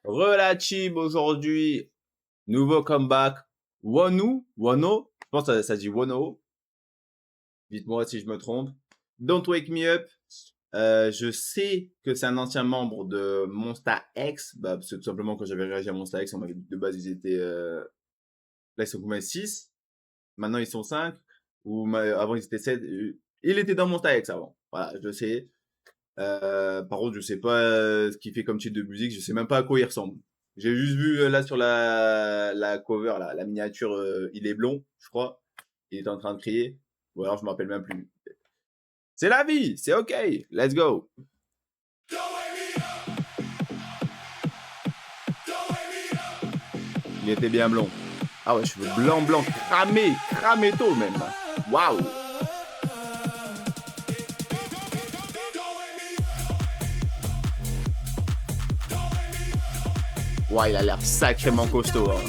Relative aujourd'hui, nouveau comeback. Wano, je pense que ça dit Wano. Dites-moi si je me trompe. Don't Wake Me Up. Je sais que c'est un ancien membre de Monsta X, parce que tout simplement quand j'avais réagi à Monsta X, on m'avait dit que de base ils étaient là ils sont combien 6. Maintenant ils sont 5. Avant ils étaient 7. Il était dans Monsta X avant. Voilà, je le sais. Par contre, je sais pas ce qu'il fait comme type de musique, je sais même pas à quoi il ressemble. J'ai juste vu là sur la cover, la miniature, il est blond, je crois. Il est en train de crier. Ou alors je me rappelle même plus. C'est la vie, c'est ok, let's go. Il était bien blond. Ah ouais, cheveux blanc, blanc, cramé tôt même. Waouh. Ouais, il a l'air sacrément costaud. Hein.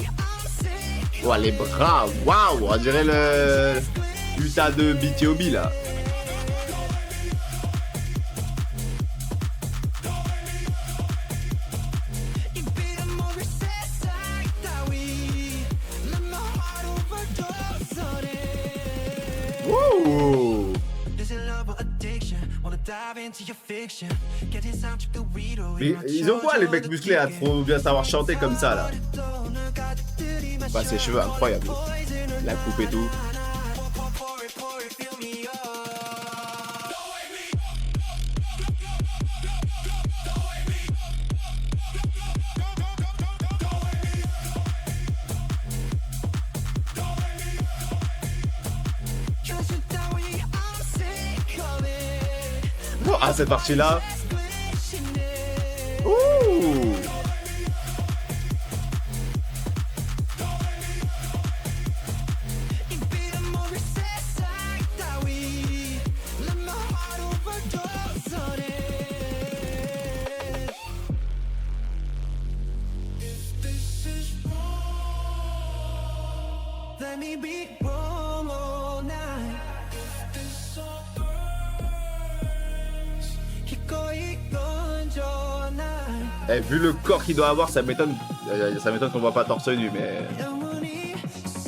Ouais, les bras, waouh, on dirait le Utah de BTOB là. Wouh. Mais ils ont quoi les mecs musclés à trop bien savoir chanter comme ça là? Bah ses cheveux incroyables. La coupe et tout. Ah cette partie là. Ouh. Eh, vu le corps qu'il doit avoir, ça m'étonne qu'on voit pas torse nu, mais...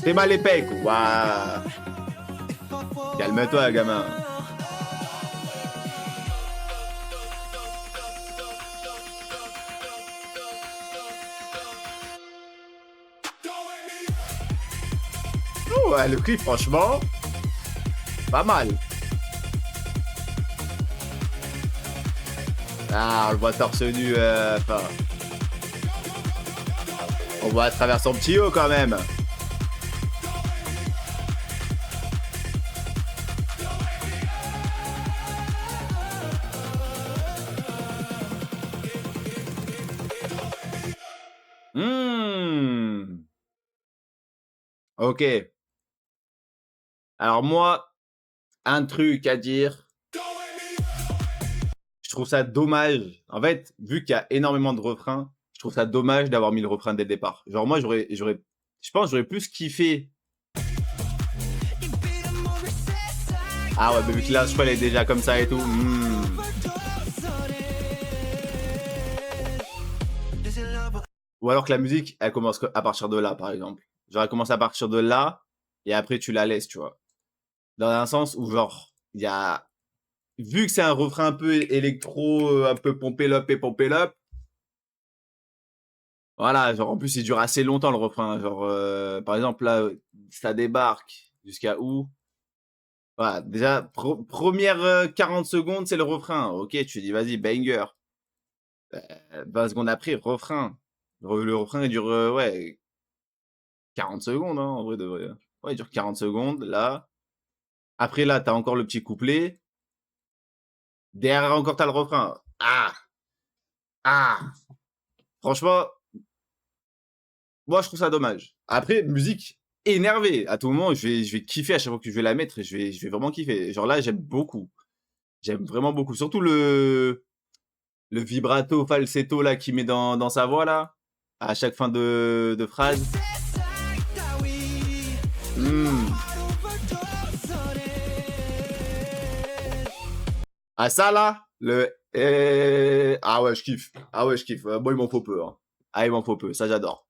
T'es mal les pecs, waouh. Calme-toi, gamin. Oh, ouais, le clip, franchement, pas mal. Ah, on le voit torse nu, enfin... On voit à travers son petit haut, quand même. Ok. Alors moi, un truc à dire... Je trouve ça dommage. En fait, vu qu'il y a énormément de refrains, je trouve ça dommage d'avoir mis le refrain dès le départ. Genre moi, je pense j'aurais plus kiffé. Ah ouais, mais vu que là, je crois qu'elle est déjà comme ça et tout. Ou alors que la musique, elle commence à partir de là, par exemple. Genre, elle commence à partir de là, et après, tu la laisses, tu vois. Dans un sens où, genre, il y a... Vu que c'est un refrain un peu électro, un peu pompé l'up et pompé l'up, voilà, genre en plus il dure assez longtemps le refrain. Genre par exemple là, ça débarque jusqu'à où? Voilà, déjà première 40 secondes c'est le refrain. Ok, tu dis vas-y banger. 20 secondes après refrain. Le refrain il dure ouais 40 secondes hein, en vrai de vrai. Ouais, il dure 40 secondes là. Après là t'as encore le petit couplet. Derrière encore t'as le refrain. Ah. Franchement, moi je trouve ça dommage. Après musique énervé. À tout moment, je vais kiffer à chaque fois que je vais la mettre et je vais vraiment kiffer. Genre là, j'aime beaucoup. J'aime vraiment beaucoup. Surtout le vibrato, falsetto là qu'il met dans sa voix là. À chaque fin de phrase. Ah ça là, ah ouais, je kiffe. Ah ouais, je kiffe. Moi, il m'en faut peu. Hein. Ah, il m'en faut peu, ça j'adore.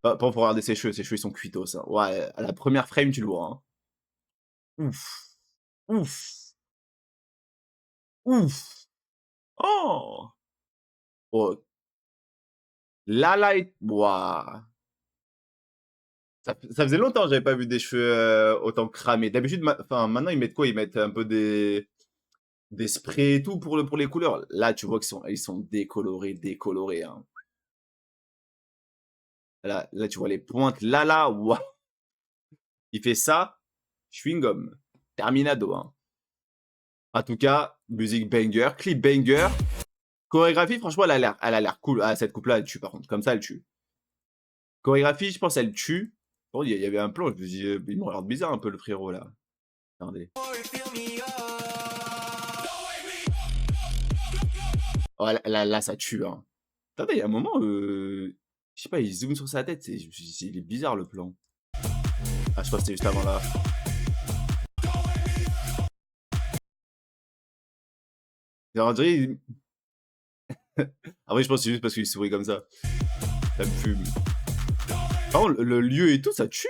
Pas pour regarder ses cheveux ils sont cuitos, hein. Ouais, à la première frame, tu le vois, hein. Ouf, ouf, ouf. Oh! Oh, Lala et waouh! Ça faisait longtemps que j'avais pas vu des cheveux, autant cramés. D'habitude, enfin, maintenant, ils mettent quoi? Ils mettent un peu des sprays et tout pour les couleurs. Là, tu vois qu'ils sont décolorés, décolorés, hein. Là, tu vois les pointes. Là, waouh! Il fait ça, chewing-gum. Terminado, hein. En tout cas, musique banger, clip banger. Chorégraphie, franchement, elle a l'air cool. Ah, cette coupe-là, elle tue, par contre. Comme ça, elle tue. Chorégraphie, je pense, elle tue. Bon, il y avait un plan, je me dis, il me regarde bizarre un peu, le frérot, là. Attendez. Oh, là, ça tue, hein. Attendez, il y a un moment, je sais pas, il zoome sur sa tête. Je me suis dit, il est bizarre, le plan. Ah, je crois que c'était juste avant, là. On dirait... Après, je pense que c'est juste parce qu'il sourit comme ça. Ça me fume. Par contre, le lieu et tout, ça tue.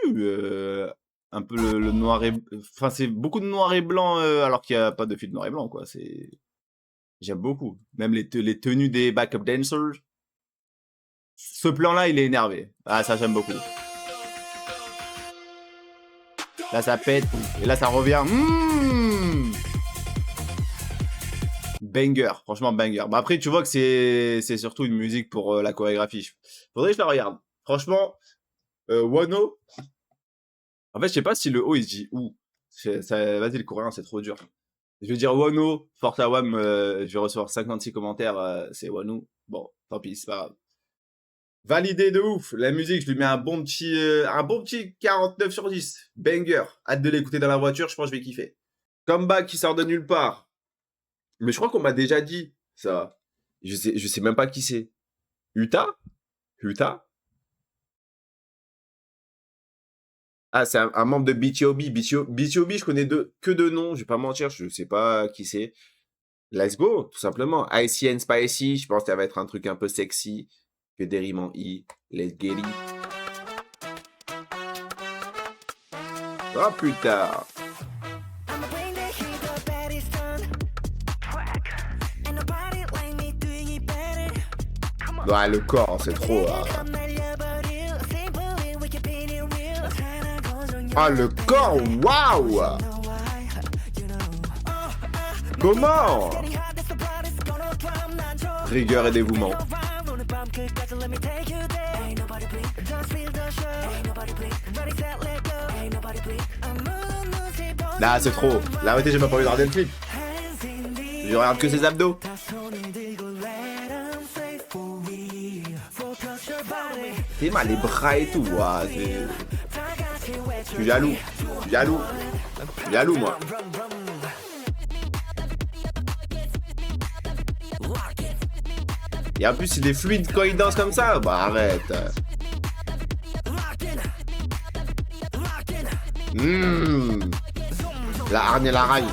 Un peu le noir et... Enfin, c'est beaucoup de noir et blanc, alors qu'il n'y a pas de film noir et blanc, quoi. J'aime beaucoup. Même les tenues des backup dancers. Ce plan-là, il est énervé. Ah, ça, j'aime beaucoup. Là, ça pète. Et là, ça revient. Banger. Franchement, banger. Bah, après, tu vois que c'est surtout une musique pour la chorégraphie. Faudrait que je la regarde. Franchement, Wano. En fait, je sais pas si le O, il se dit ou. Vas-y, le coréen, c'est trop dur. Je vais dire Wano, Fortawam, je vais recevoir 56 commentaires, c'est Wano. Bon, tant pis, c'est pas grave. Validé de ouf. La musique, je lui mets un bon petit 49 sur 10. Banger. Hâte de l'écouter dans la voiture, je pense que je vais kiffer. Comeback qui sort de nulle part. Mais je crois qu'on m'a déjà dit ça. Je sais même pas qui c'est. Uta? Uta? Ah, c'est un membre de BTOB. BTOB, je connais que deux noms, je vais pas mentir, je sais pas qui c'est. Let's go, tout simplement. Icy and Spicy, je pense que ça va être un truc un peu sexy. Que des rimes en I. Let's get it. Oh putain. Ouais, le corps, c'est trop. Ah, le corps, waouh! Comment? Rigueur et dévouement. Là, c'est trop. La vérité, j'ai même pas envie de regarder le clip. Je regarde que ses abdos. C'est mal, les bras et tout. Ouah, je suis jaloux. Jaloux, moi. Et en plus, il est fluide quand il danse comme ça. Bah, arrête. La hargne et la rage.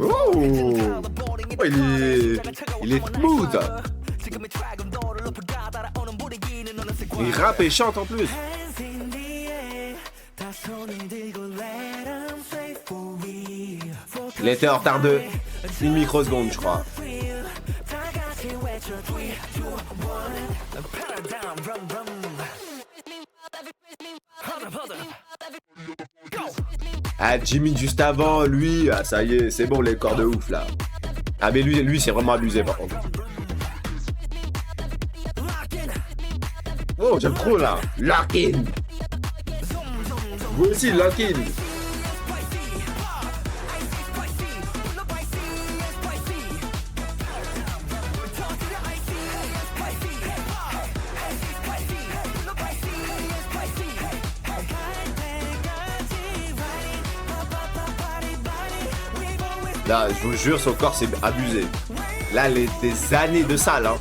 Oh, il est smooth. Il rappe et chante en plus. Il était en retard de 1 microseconde, je crois. Ah, Jimmy juste avant, lui, ah ça y est, c'est bon les corps de ouf là. Ah mais lui c'est vraiment abusé par contre. Oh j'aime trop là, Lock-in. Vous aussi Lock-in. Là, je vous jure, son corps, c'est abusé. Là, des années de salle, hein.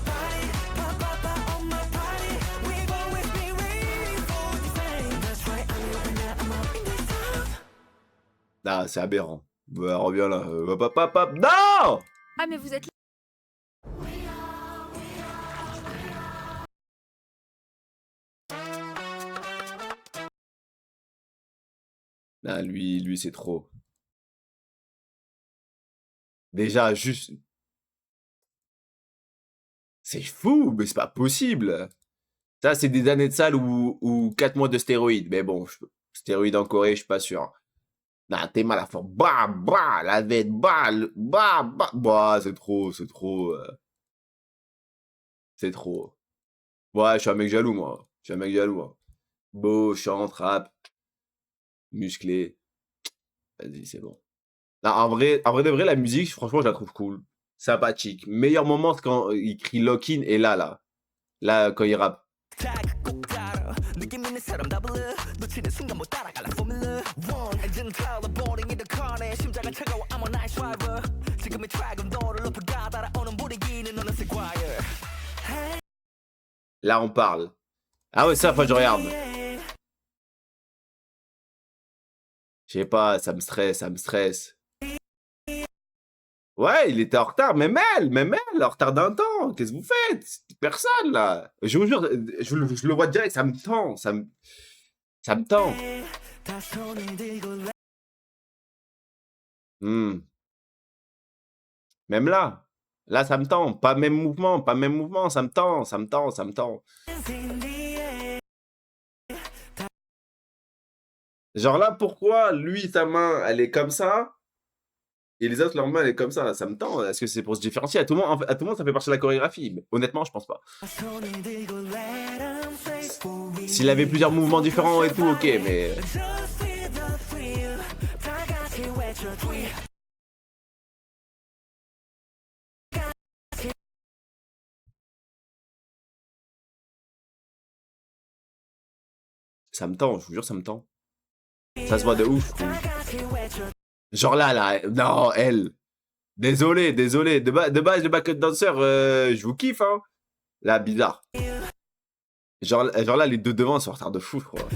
Ah, c'est aberrant. Ouais, reviens là. Hop, hop, hop, hop. Non! Ah, mais vous êtes là. Ah, lui, c'est trop. Déjà, juste... C'est fou, mais c'est pas possible. Ça, c'est des années de salle ou 4 mois de stéroïdes. Mais bon, stéroïdes en Corée, je suis pas sûr. Non, t'es mal à fond. Bah, bah, la vête, bah, bah, bah. Bah, c'est trop, c'est trop. C'est trop. Ouais, je suis un mec jaloux, moi. Je suis un mec jaloux, hein. Beau, chante, rap, musclé. Vas-y, c'est bon. Non, en vrai de vrai, la musique, franchement, je la trouve cool. Sympathique. Meilleur moment, c'est quand il crie lock-in et là. Là, quand il rappe. Là, on parle. Ah ouais, ça, faut que je regarde. Je sais pas, ça me stresse, ça me stresse. Ouais, il était en retard, même elle, en retard d'un temps. Qu'est-ce que vous faites? Personne, là. Je vous jure, je le vois direct, ça me tend, ça me tend. Même là, ça me tend. Pas même mouvement, ça me tend, ça me tend, ça me tend. Genre là, pourquoi lui, sa main, elle est comme ça, et les autres, leur main, elle est comme ça? Ça me tend. Est-ce que c'est pour se différencier? À tout le monde, ça fait partie de la chorégraphie. Mais honnêtement, je pense pas. S'il avait plusieurs mouvements différents et tout, ok, mais... Ça me tend, je vous jure, ça me tend. Ça se voit de ouf, je trouve. Genre là, non, elle. Désolé. De base, le backup dancer, je vous kiffe, hein. Là, bizarre. Genre là, les deux devant sont en retard de fou, je crois.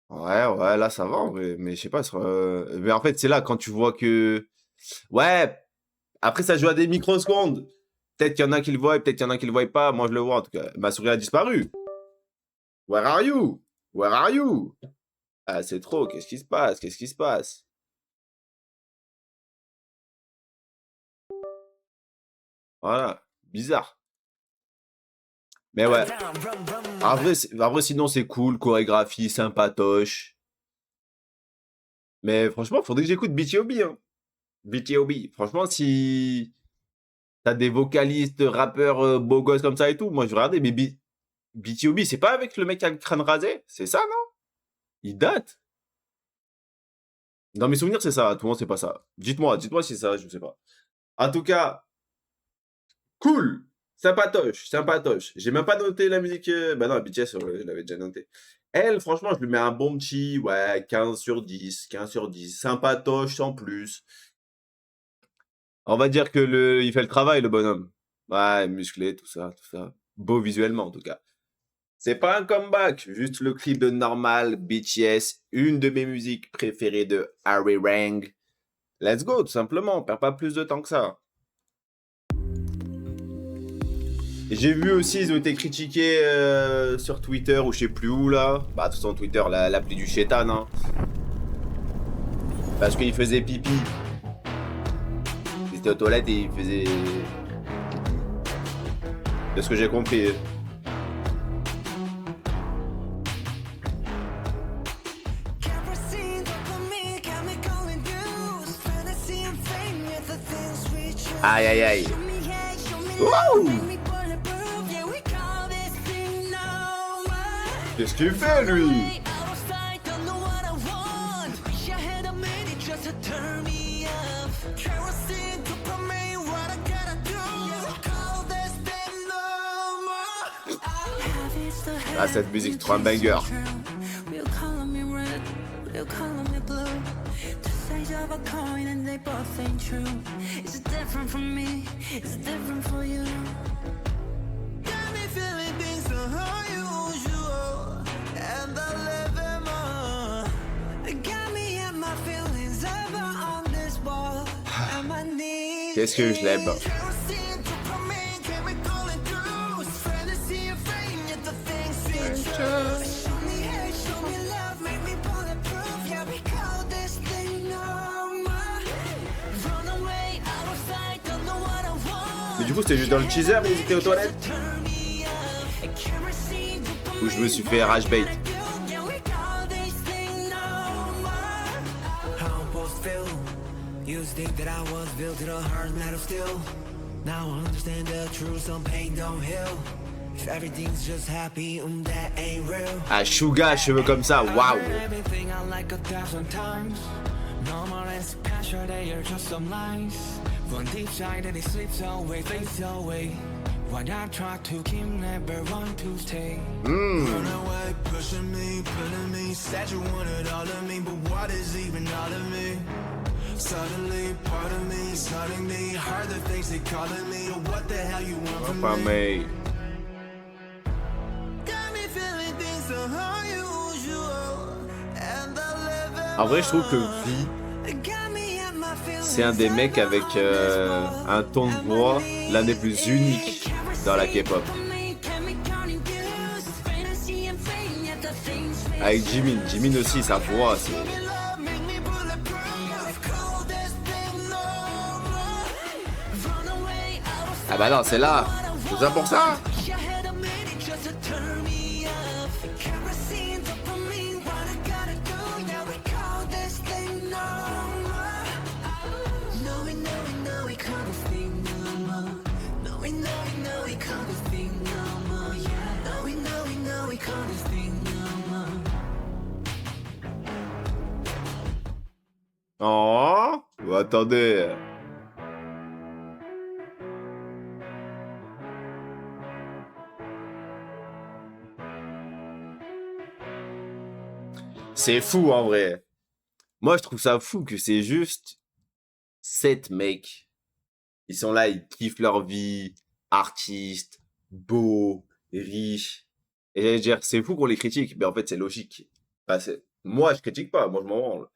Ouais, là, ça va, en vrai. Mais je sais pas, mais en fait, c'est là, quand tu vois que... Ouais, après, ça joue à des microsecondes. Peut-être qu'il y en a qui le voient, peut-être qu'il y en a qui le voient pas. Moi, je le vois, en tout cas. Ma souris a disparu. Where are you? Where are you? Ah, c'est trop. Qu'est-ce qui se passe? Qu'est-ce qui se passe? Voilà. Bizarre. Mais ouais. En vrai, sinon, c'est cool. Chorégraphie, sympatoche. Mais franchement, faudrait que j'écoute BTOB, hein. BTOB. Franchement, si t'as des vocalistes, rappeurs, beaux gosses comme ça et tout, moi, je vais regarder. Mais BTOB, c'est pas avec le mec qui a le crâne rasé? C'est ça, non? Il date. Dans mes souvenirs, c'est ça. Tout le monde, c'est pas ça. Dites-moi si c'est ça, je sais pas. En tout cas, cool. Sympatoche. J'ai même pas noté la musique. Bah non, BTS, je l'avais déjà noté. Elle, franchement, je lui mets un bon petit, ouais, 15 sur 10. Sympatoche sans plus. On va dire que il fait le travail, le bonhomme. Ouais, musclé, tout ça. Beau visuellement, en tout cas. C'est pas un comeback, juste le clip de Normal, BTS, une de mes musiques préférées de Harry Rang. Let's go, tout simplement, on perd pas plus de temps que ça. Et j'ai vu aussi, ils ont été critiqués sur Twitter ou je sais plus où là. Bah, de toute façon, Twitter, l'appli du chétan, hein. Parce qu'il faisait pipi. Il était aux toilettes et il faisait... C'est ce que j'ai compris. Aïe. Wow! Qu'est-ce qu'il fait, lui? Ah, cette musique, trop un banger. They're calling me blue. Two sides of a coin and they both ain't true. It's different from me, it's different for you. Got me feeling things unusual, and I live in more. Got me and my feelings ever on this wall. And my knees. Qu'est-ce que je l'aime. Mais du coup, c'était juste dans le teaser, ils étaient aux toilettes. Où je me suis fait rage bait. Ah, Suga, cheveux comme ça, waouh. Enfin, mais... En vrai, je trouve que Vi, c'est un des mecs avec un ton de voix l'un des plus uniques dans la K-pop. Avec Jimin. Jimin aussi, sa voix, c'est... Ah bah non, c'est là. C'est ça pour ça. Oh, attendez. C'est fou en vrai. Moi, je trouve ça fou que c'est juste 7 mecs. Ils sont là, ils kiffent leur vie, artistes, beaux, riches. Et j'allais dire, c'est fou qu'on les critique, mais en fait, c'est logique. Enfin, moi, je critique pas, moi, je m'en branle.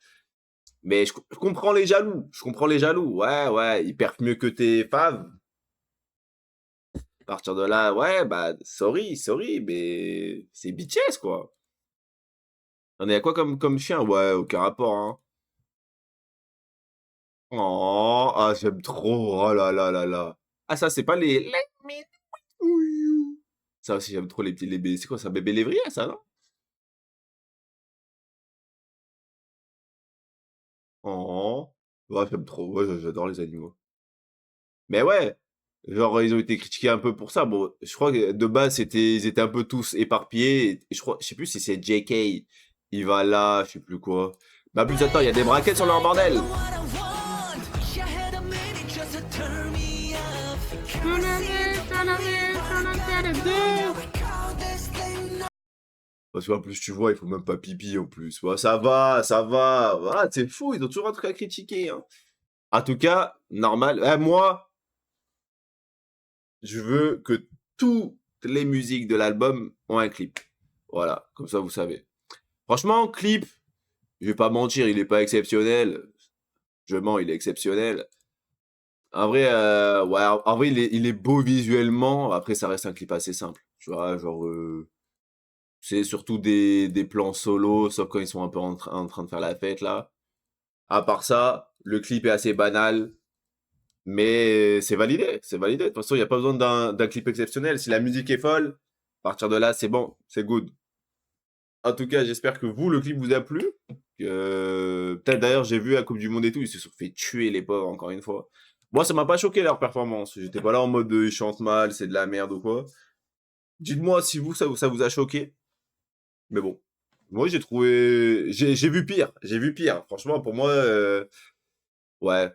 Mais je comprends les jaloux. Je comprends les jaloux. Ouais, ils perfent mieux que tes faves. À partir de là, ouais, bah, sorry, mais c'est BTS, quoi. On est à quoi comme chien? Ouais, aucun rapport, hein. Oh, ah, j'aime trop. Oh là là là là. Ah, ça, c'est pas les... Let me with you. Ça aussi, j'aime trop les petits... Les... C'est quoi ça? Bébé lévrier, ça, non? Oh. Ouais, j'aime trop. Ouais, j'adore les animaux. Mais ouais, genre, ils ont été critiqués un peu pour ça. Bon, je crois que de base, ils étaient un peu tous éparpillés. Et je sais plus si c'est JK. Il va là, je sais plus quoi. Bah, plus attends, il y a des braquettes sur leur bordel. Parce qu'en plus, tu vois, il faut même pas pipi en plus. Ouais, ça va, ça va. Voilà, c'est fou, ils ont toujours un truc à critiquer. Hein. En tout cas, normal. Moi, je veux que toutes les musiques de l'album ont un clip. Voilà, comme ça, vous savez. Franchement, clip, je vais pas mentir, il est pas exceptionnel. Je mens, il est exceptionnel. En vrai, ouais, en vrai, il est beau visuellement. Après, ça reste un clip assez simple. Tu vois, genre... c'est surtout des plans solo, sauf quand ils sont un peu en train de faire la fête, là. À part ça, le clip est assez banal, mais c'est validé, c'est validé. De toute façon, il n'y a pas besoin d'un clip exceptionnel. Si la musique est folle, à partir de là, c'est bon, c'est good. En tout cas, j'espère que vous, le clip vous a plu. Peut-être d'ailleurs, j'ai vu à Coupe du Monde et tout, ils se sont fait tuer, les pauvres, encore une fois. Moi, ça m'a pas choqué leur performance. J'étais pas là en mode ils chantent mal, c'est de la merde ou quoi. Dites-moi si vous, ça vous a choqué. Mais bon, moi j'ai trouvé, j'ai vu pire, j'ai vu pire. Franchement, pour moi, ouais,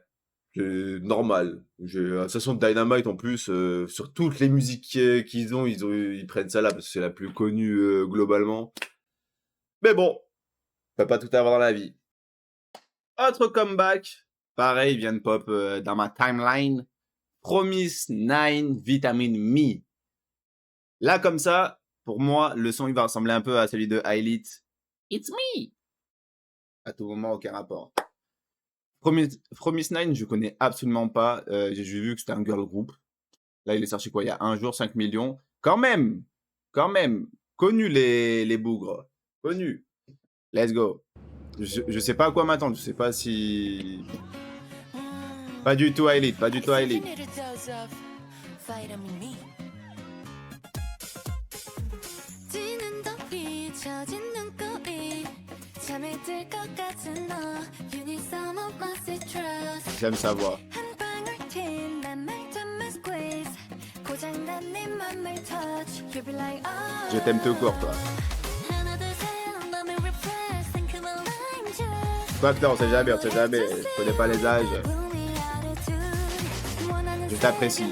c'est normal. De toute façon, Dynamite en plus, sur toutes les musiques ils prennent ça là parce que c'est la plus connue globalement. Mais bon, peut pas tout avoir dans la vie. Autre comeback, pareil, il vient de pop dans ma timeline. Promise 9 Vitamin Me. Là, comme ça, pour moi, le son, il va ressembler un peu à celui de Elite. It's me. À tout moment, aucun rapport. Promise 9, je connais absolument pas. J'ai vu que c'était un girl group. Là, il est sorti quoi? Il y a un jour, 5 millions. Quand même. Connu les bougres. Connu. Let's go. Je sais pas à quoi m'attendre. Je sais pas si... Pas du tout Elite. Pas du tout Elite. J'aime sa voix. Je t'aime tout court, toi. Quoique, on sait jamais, Je connais pas les âges. Je t'apprécie.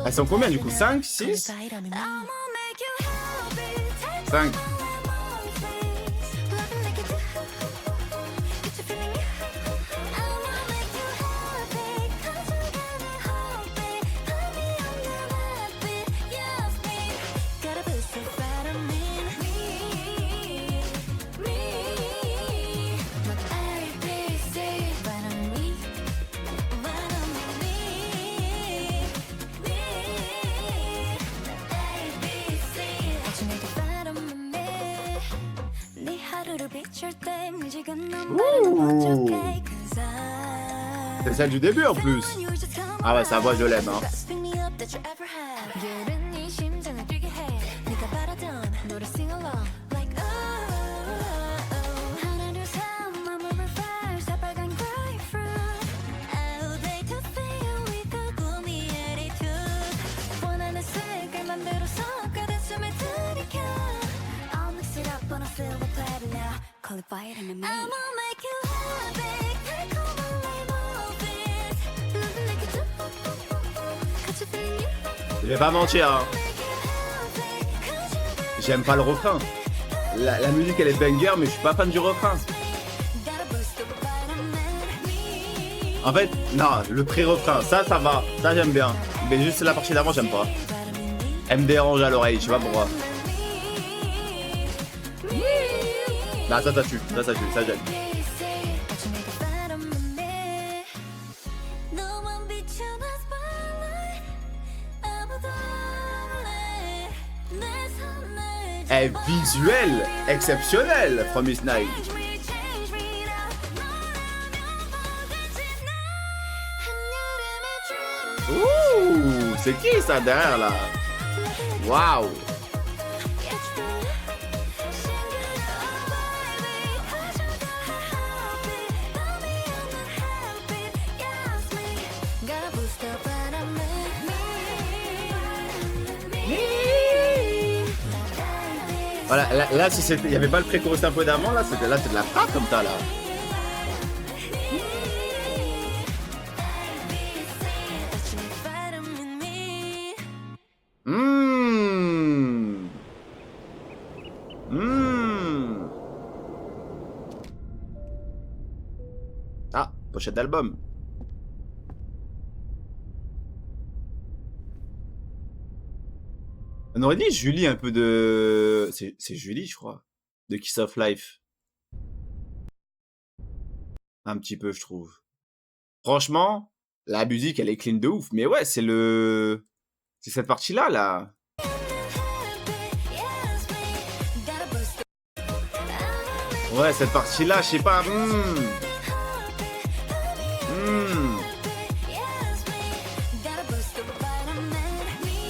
Elles sont combien du coup? 5, 6? 5. C'est celle du début en plus. Ah ouais, sa voix je l'aime hein. Je vais pas mentir hein. J'aime pas le refrain. La musique elle est banger mais je suis pas fan du refrain. En fait, non, le pré-refrain, ça va, ça j'aime bien. Mais juste la partie d'avant j'aime pas. Elle me dérange à l'oreille, je sais pas pourquoi. Bah ça tue, ça j'aime. Et visuel exceptionnel, Promise 9. Ouh, c'est qui ça derrière là? Waouh. Voilà, là si il n'y avait pas le pré-chorus un peu d'avant, là c'est de la frappe comme ça là. Ah, pochette d'album. On aurait dit Julie un peu de... C'est Julie, je crois. De Kiss of Life. Un petit peu, je trouve. Franchement, la musique, elle est clean de ouf. Mais ouais, c'est le... C'est cette partie-là, là. Ouais, cette partie-là, je sais pas.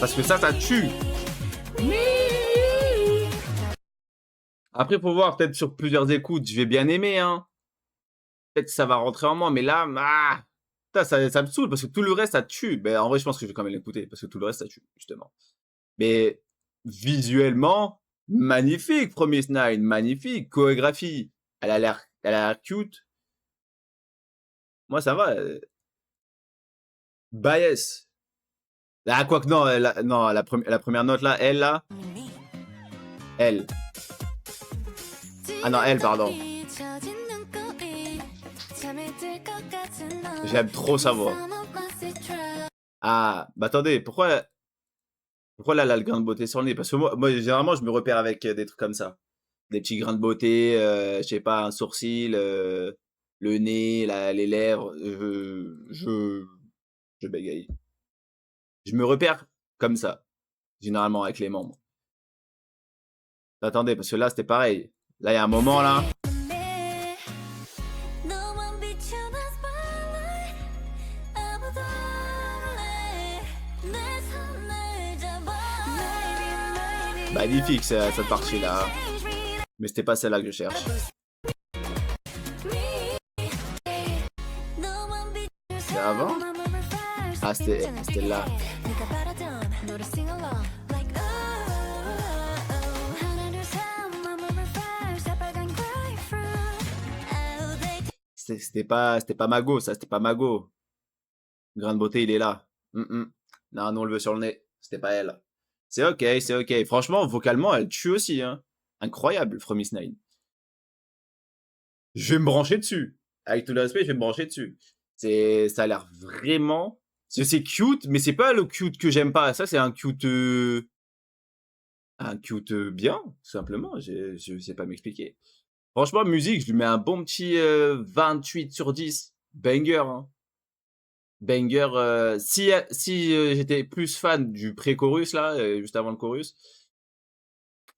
Parce que ça tue. Après, pour voir, peut-être sur plusieurs écoutes, je vais bien aimer, hein. Peut-être que ça va rentrer en moi, mais là, putain, ça me saoule, parce que tout le reste, ça tue. Ben, en vrai, je pense que je vais quand même l'écouter, parce que tout le reste, ça tue, justement. Mais, visuellement, magnifique, Promise 9, magnifique. Chorégraphie, elle a l'air cute. Moi, ça va. Bias. Ah, quoique, non, la première note, là, elle, là. Elle. Ah non, elle, pardon. J'aime trop sa voix. Ah, bah attendez, pourquoi là, elle a le grain de beauté sur le nez? Parce que moi généralement, je me repère avec des trucs comme ça. Des petits grains de beauté, je sais pas, un sourcil, le nez, les lèvres. Je bégaye. Je me repère comme ça, généralement avec les membres. Attendez, parce que là, c'était pareil. Là, il y a un moment, là. Magnifique, cette partie-là. Mais c'était pas celle-là que je cherche. C'est avant? Ah, c'était là. C'était pas Mago, ça, c'était pas Mago. Grain de beauté, il est là. Non, non, on le veut sur le nez. C'était pas elle. C'est ok, c'est ok. Franchement, vocalement, elle tue aussi. Hein. Incroyable, From Miss Nine. Je vais me brancher dessus. Avec tout le respect, je vais me brancher dessus. Ça a l'air vraiment... C'est cute, mais c'est pas le cute que j'aime pas. Ça, c'est un cute... Un cute bien, tout simplement. Je sais pas m'expliquer. Franchement, musique, je lui mets un bon petit 28 sur 10. Banger, hein. Banger. Si j'étais plus fan du pré-chorus, là, juste avant le chorus,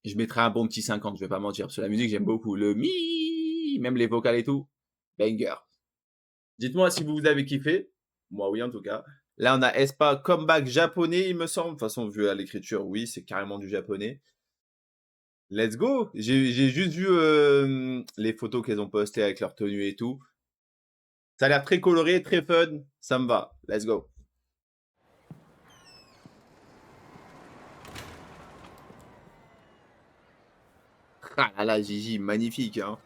je mettrais un bon petit 50, je vais pas mentir. Parce que la musique, j'aime beaucoup. Le mi, même les vocales et tout. Banger. Dites-moi si vous avez kiffé. Moi, oui, en tout cas. Là, on a Aespa comeback japonais, il me semble. De toute façon, vu à l'écriture, oui, c'est carrément du japonais. Let's go. J'ai juste vu les photos qu'elles ont postées avec leur tenue et tout. Ça a l'air très coloré, très fun. Ça me va. Let's go. Ah là là, Gigi, magnifique. Hein.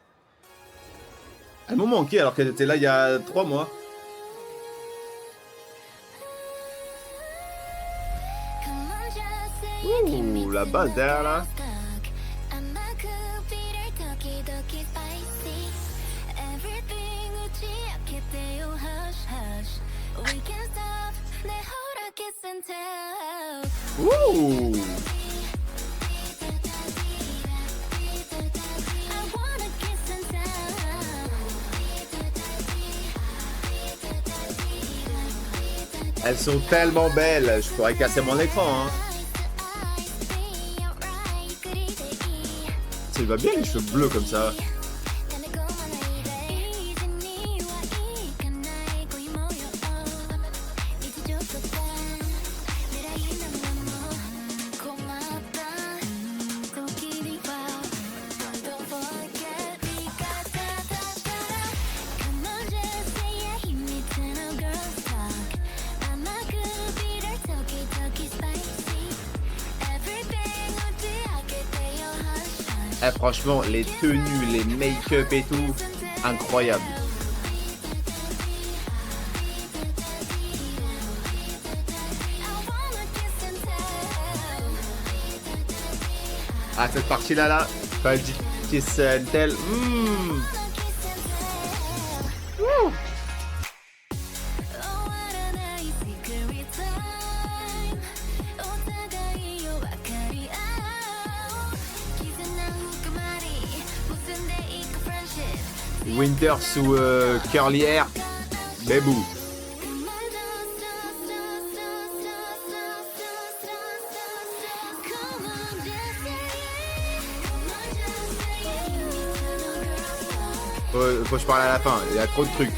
Elle m'a manqué alors qu'elle était là il y a 3 mois. Ouh, la base derrière là. Ouh. Elles sont tellement belles, je pourrais casser mon écran. Hein. Ça va bien les cheveux bleus comme ça. Eh, franchement, les tenues, les make-up et tout, incroyable. Ah, cette partie-là, là, quand elle dit Kiss and Tell, Winter sous curly hair, bébou. Faut que je parle à la fin, il y a trop de trucs.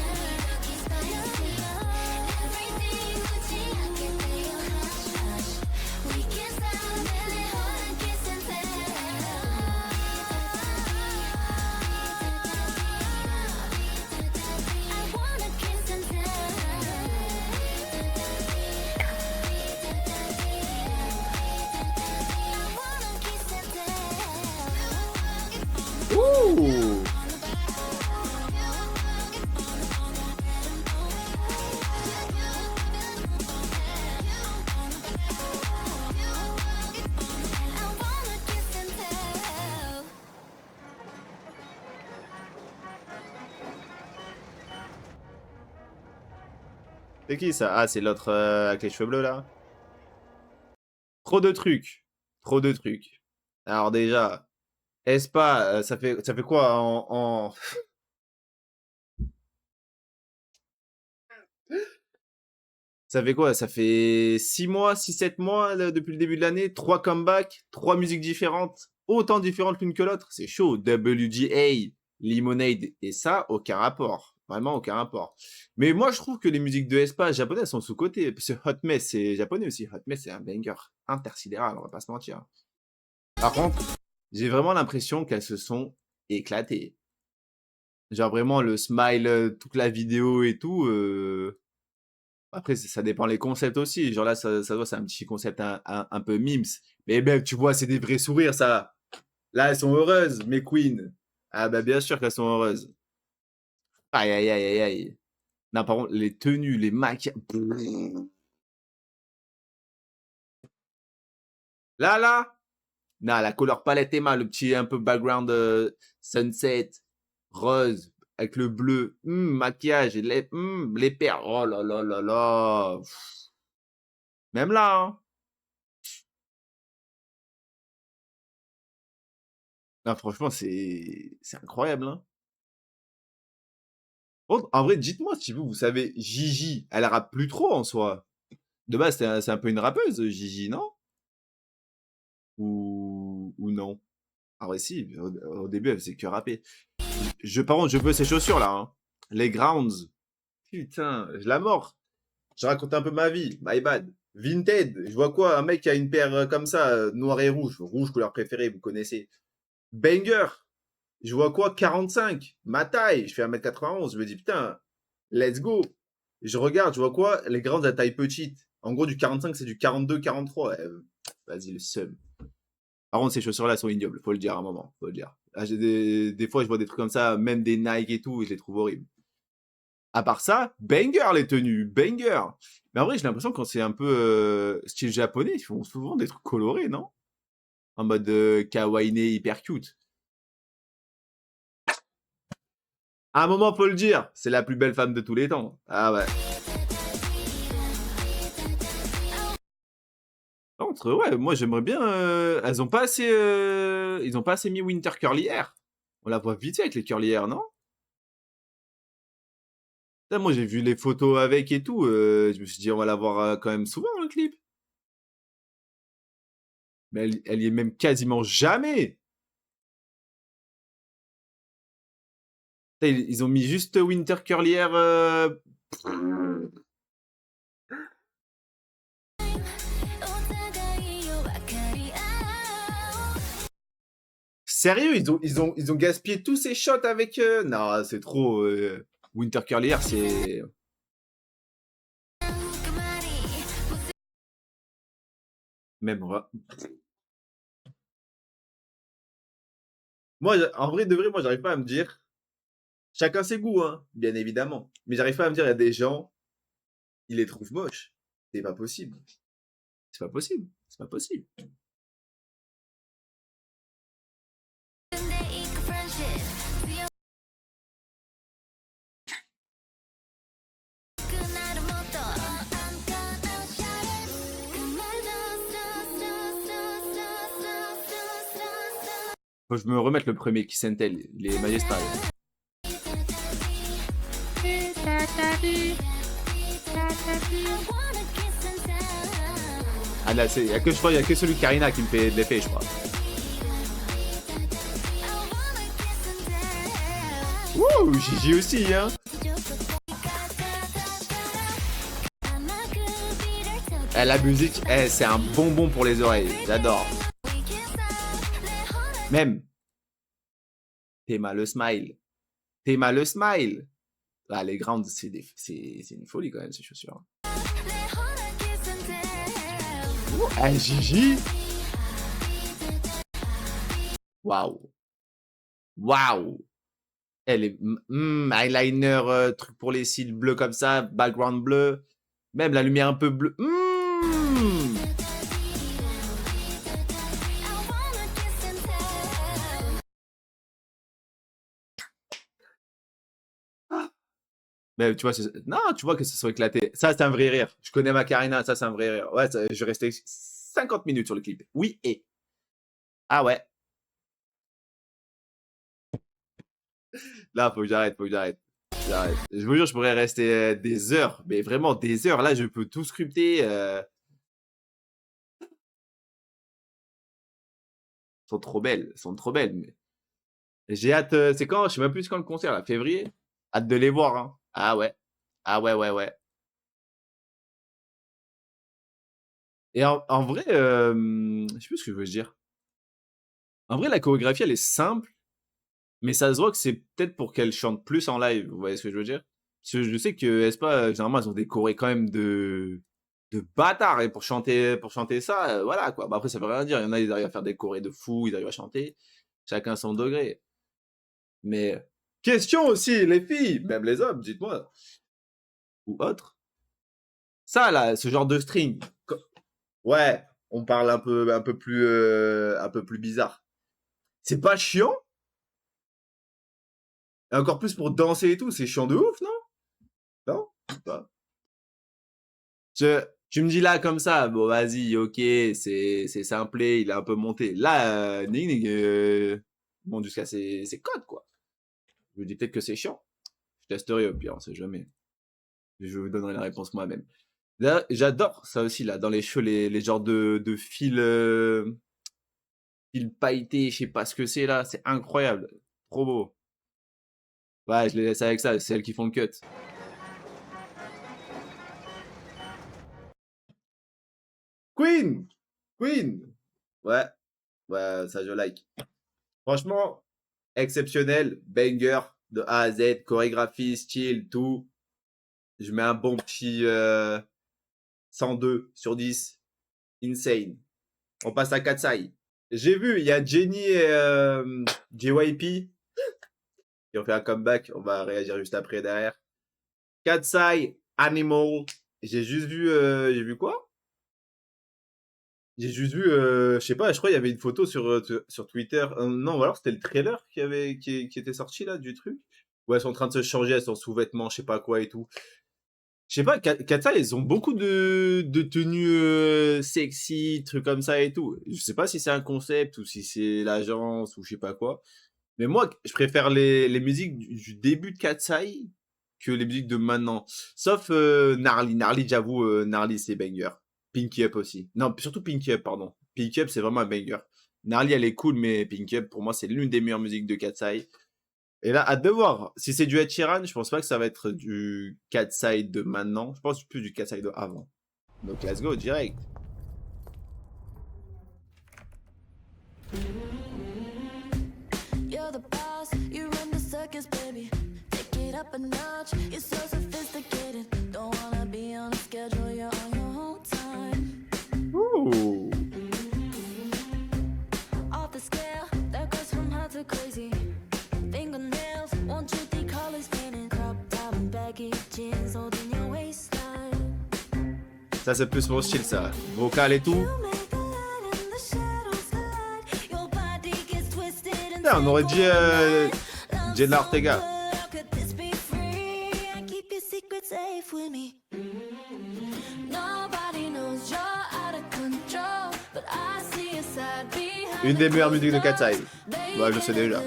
C'est qui ça? Ah, c'est l'autre avec les cheveux bleus là. Trop de trucs. Trop de trucs. Alors déjà, Espa, ça fait quoi Ça fait quoi? Ça fait 6 mois, 6-7 mois là, depuis le début de l'année. 3 comebacks, 3 musiques différentes, autant différentes l'une que l'autre. C'est chaud. WGA, Lemonade et ça, aucun rapport. Vraiment aucun rapport. Mais moi, je trouve que les musiques de Espa japonaises sont sous-cotées. Parce que Hot Mess, c'est japonais aussi. Hot Mess, c'est un banger intersidéral, on va pas se mentir. Par contre, j'ai vraiment l'impression qu'elles se sont éclatées. Genre vraiment le smile, toute la vidéo et tout. Après, ça dépend les concepts aussi. Genre là, ça doit, c'est un petit concept un peu memes. Mais ben, tu vois, c'est des vrais sourires, ça. Là, elles sont heureuses, mes queens. Ah bah bien sûr qu'elles sont heureuses. Aïe, aïe, aïe, aïe, aïe. Non, par contre, les tenues, les maquillages. Là. Non, la couleur palette est mal. Le petit un peu background sunset, rose, avec le bleu. Maquillage, et les perles. Oh là là là là. Même là, hein. Non, franchement, c'est incroyable, hein. En vrai, dites-moi si vous savez, Gigi, elle rappe plus trop en soi. De base, c'est un peu une rappeuse, Gigi, non? Ou non? En vrai, si, au début, elle faisait que rapper. Par contre, je veux ses chaussures, là, hein. Les Grounds. Putain, je la mort. Je raconte un peu ma vie. My bad. Vinted. Je vois quoi? Un mec qui a une paire comme ça, noir et rouge. Rouge, couleur préférée, vous connaissez. Banger. Je vois quoi? 45. Ma taille. Je fais 1m91. Je me dis, putain, let's go. Je regarde, je vois quoi? Les grandes à taille petite. En gros, du 45, c'est du 42, 43. Ouais, vas-y, le seum. Par contre, ces chaussures-là sont ignobles. Faut le dire à un moment. Faut le dire. Là, j'ai des fois, je vois des trucs comme ça, même des Nike et tout, et je les trouve horribles. À part ça, banger les tenues, banger. Mais en vrai, j'ai l'impression que quand c'est un peu style japonais, ils font souvent des trucs colorés, non? En mode kawaii hyper cute. À un moment, faut le dire, c'est la plus belle femme de tous les temps. Ah ouais. Entre ouais, moi j'aimerais bien. Elles ont pas assez. Ils ont pas assez mis Winter Curly Hair. On la voit vite fait avec les curly hair, non? Putain, moi j'ai vu les photos avec et tout. Je me suis dit on va la voir quand même souvent le clip. Mais elle y est même quasiment jamais. Putain, ils ont mis juste Winter Curly Hair. Sérieux, ils ont gaspillé tous ces shots avec. Non, c'est trop. Winter Curly Hair, c'est. Même. Moi, en vrai de vrai, moi, j'arrive pas à me dire. Chacun ses goûts, hein, bien évidemment. Mais j'arrive pas à me dire, il y a des gens, ils les trouvent moches. C'est pas possible. C'est pas possible. C'est pas possible. Faut que je me remette le premier qui s'entelle, les Majestal. Ah là, je crois, il y a que celui de Karina qui me fait de l'effet, je crois. Wouh, Gigi aussi, hein. La musique, c'est un bonbon pour les oreilles. J'adore. Même. Théma le smile. Théma le smile. Ah, les grandes, c'est une folie quand même, ces chaussures. Ah, Gigi. Waouh. Waouh. Elle est eyeliner, truc pour les cils bleus comme ça, background bleu. Même la lumière un peu bleue. Mais tu vois, non, tu vois que se sont éclatés. Ça, c'est un vrai rire. Je connais Macarena, ça, c'est un vrai rire. Ouais, je restais 50 minutes sur le clip. Oui, et. Ah ouais. Là, faut que j'arrête, faut que j'arrête. J'arrête. Je vous jure, je pourrais rester des heures, mais vraiment des heures. Là, je peux tout scripter. Elles sont trop belles, elles sont trop belles. Mais... J'ai hâte. C'est quand? Je sais même plus quand le concert, là. Février? Hâte de les voir, hein. Ah ouais. Ah ouais, ouais, ouais. Et en vrai, je sais plus ce que je veux dire. En vrai, la chorégraphie, elle est simple, mais ça se voit que c'est peut-être pour qu'elle chante plus en live. Vous voyez ce que je veux dire? Parce que je sais que Aespa, généralement, elles ont des chorés quand même de bâtards. Et pour chanter ça, voilà quoi. Bah, après, ça veut rien dire. Il y en a, ils arrivent à faire des chorés de fou, ils arrivent à chanter. Chacun son degré. Mais question aussi, les filles, même les hommes, dites-moi. Ou autres. Ça, là, ce genre de string. Ouais, on parle un peu plus bizarre. C'est pas chiant? Et encore plus pour danser et tout, c'est chiant de ouf, non? Non? Pas. Tu me dis là comme ça, bon vas-y, ok, c'est simplé, il est un peu monté. Là, Ning Ning, monte jusqu'à ses codes, quoi. Je me dis peut-être que c'est chiant. Je testerai au pire, on sait jamais. Je vous donnerai la réponse moi-même. Là, j'adore ça aussi, là, dans les cheveux, les genres de fils, fils pailletés, je sais pas ce que c'est là, c'est incroyable. Trop beau. Ouais, je les laisse avec ça, c'est elles qui font le cut. Queen! Queen! Ouais, ouais, ça je like. Franchement, exceptionnel, banger de A à Z, chorégraphie, style, tout. Je mets un bon petit 102 sur 10. Insane. On passe à Katsai. J'ai vu, il y a Jenny et JYP qui ont fait un comeback. On va réagir juste après derrière. Katsai, Animal. J'ai vu quoi? J'ai juste vu, je sais pas, je crois qu'il y avait une photo sur Twitter. Non, ou alors c'était le trailer qui était sorti là du truc. Où elles sont en train de se changer, elles sont sous-vêtements, je sais pas quoi et tout. Je sais pas, Katsai, ils ont beaucoup de tenues sexy, trucs comme ça et tout. Je sais pas si c'est un concept ou si c'est l'agence ou je sais pas quoi. Mais moi, je préfère les musiques du début de Katsai que les musiques de maintenant. Sauf Gnarly. Gnarly, j'avoue, Gnarly, c'est banger. Pinky Up aussi. Non, surtout Pinky Up, pardon. Pinky Up, c'est vraiment un banger. Gnarly, elle est cool, mais Pinky Up, pour moi, c'est l'une des meilleures musiques de Katsai. Et là, hâte de voir. Si c'est du Ed Sheeran, je pense pas que ça va être du Katsai de maintenant. Je pense plus du Katsai de avant. Donc, let's go, direct. You're the boss, you run the circus, baby. Take it up a notch, you're so sophisticated. Don't wanna be on a schedule, you're on your own time. Ooh. Off the scale, that goes from hot to crazy. Fingernails, won't you decall his painting? Crop top and baggy jeans holding your waistline. Ça, c'est plus mon style, ça. Vocal et tout. You make the light and the shadows glide. Your body gets twisted and Putain, on aurait dit Jenna Ortega. how could this be free? I keep your secrets safe with me. Nobody knows you're out of control, but I see a side behind. Une des meilleures musiques de Katsai. Ouais, je sais déjà.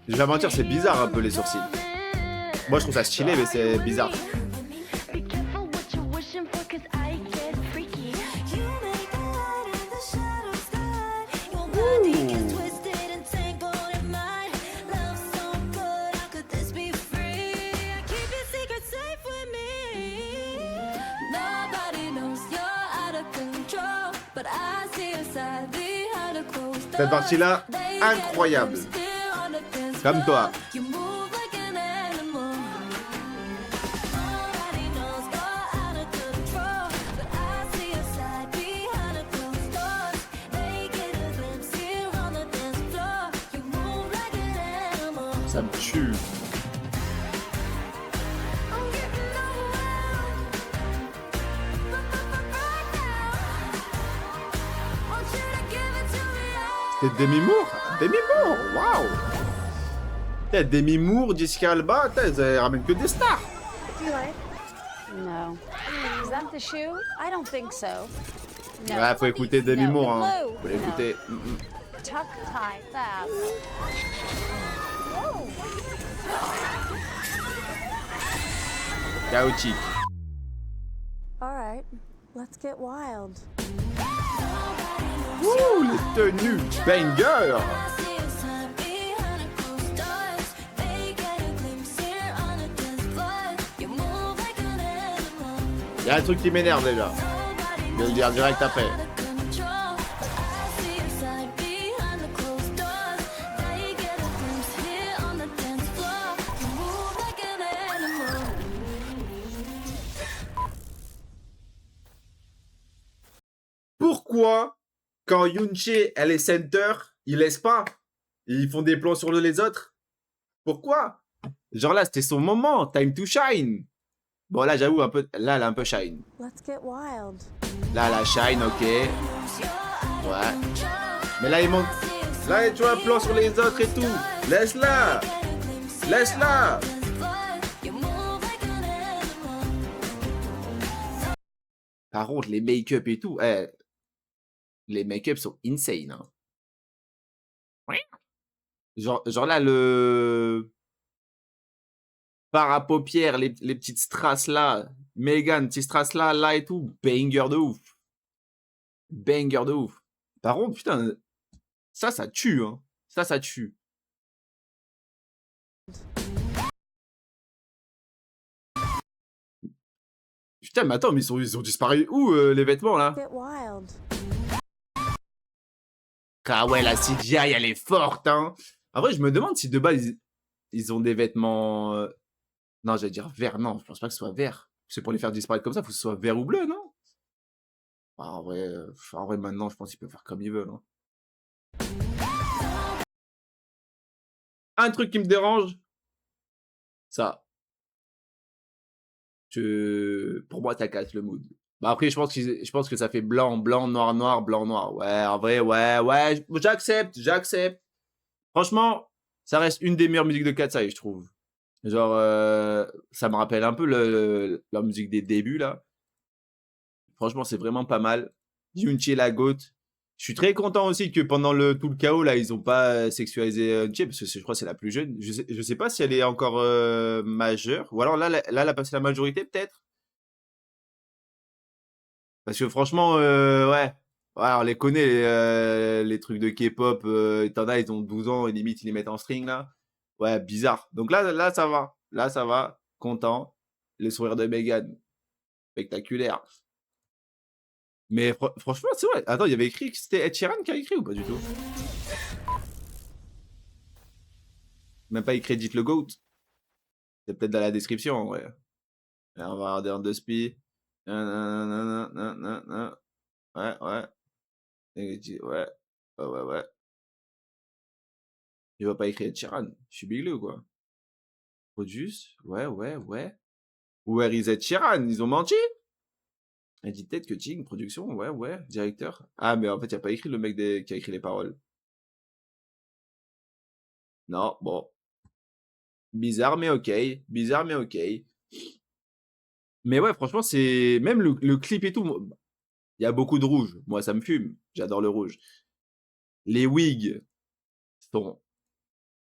Je vais mentir, c'est bizarre un peu les sourcils. Moi, je trouve ça stylé, mais c'est bizarre. Cette partie-là, incroyable. Comme toi. ça me tue. I'm getting overwhelmed. Right now, want you to give it to me all. C'est Demi Moore. Demi Moore, waouh. Putain, Demi Moore, Jessica Alba, putain, elles ramènent que des stars. Do you like? No. Is that the shoe? I don't think so. No. Ouais, faut écouter Demi No, Moore, the hein. blue. Faut l'écouter. Tuck tie fab. Chaotique. All right, let's get wild. Ouh, les tenues banger. Il y a un truc qui m'énerve déjà. Je vais le dire direct après. Pourquoi, quand Yoonchae, elle est center, ils laissent pas? Ils font des plans sur les autres? Pourquoi? Genre là, c'était son moment, time to shine. Bon, là, j'avoue, un peu, là, elle a un peu shine. Let's get wild. Là, la shine, ok. Ouais. Mais là, il manque. Là, tu vois, un plan sur les autres et tout. Laisse-la. Laisse-la. Par contre, les make-up et tout, les make-up sont insane. Hein. Genre là, le fard à paupières, les petites strass là, Megan, petites strass là, là et tout, banger de ouf. Banger de ouf. Par contre, putain, ça tue, hein. Ça tue. Putain, mais attends, mais ils ont disparu où, les vêtements, là? Get wild. Ah ouais, la CGI, elle est forte, hein. En vrai, je me demande si de base, ils ont des vêtements... Non, j'allais dire vert. Non, je pense pas que ce soit vert. C'est pour les faire disparaître comme ça, il faut que ce soit vert ou bleu, non? Ah, en vrai, maintenant, je pense qu'ils peuvent faire comme ils veulent. Hein. Un truc qui me dérange, ça. Pour moi, ça casse le mood. Bah après, je pense que ça fait blanc, blanc, noir, noir, blanc, noir. Ouais, en vrai, ouais, j'accepte. Franchement, ça reste une des meilleures musiques de Katseye, je trouve. Genre, ça me rappelle un peu la musique des débuts, là. Franchement, c'est vraiment pas mal. Yoonchae la goat. Je suis très content aussi que pendant tout le chaos, là, ils ont pas sexualisé Yoonchae, parce que je crois que c'est la plus jeune. Je sais pas si elle est encore majeure. Ou alors là, elle a passé la majorité, peut-être. Parce que franchement, ouais. Ouais, on les connaît, les trucs de K-pop. T'en as, ils ont 12 ans, et limite, ils les mettent en string, là. Ouais, bizarre. Donc là, ça va. Là, ça va. Content. Le sourire de Megan. Spectaculaire. Mais franchement, c'est vrai. Attends, il y avait écrit que c'était Ed Sheeran qui a écrit ou pas du tout? Même pas il crédite le GOAT. C'est peut-être dans la description, ouais. Là, on va regarder en deux spi. Nanana. Ouais. Et il dit, ouais. Il va pas écrire Ed Sheeran. Je suis bigleux, quoi. Produce. Ouais. Where is Ed Sheeran? Ils ont menti? Elle dit peut-être que Jing, production, ouais, directeur. Ah, mais en fait, il n'y a pas écrit le mec qui a écrit les paroles. Non, bon. Bizarre, mais ok. Mais ouais, franchement, c'est... Même le clip et tout, il y a beaucoup de rouge. Moi, ça me fume. J'adore le rouge. Les wigs sont,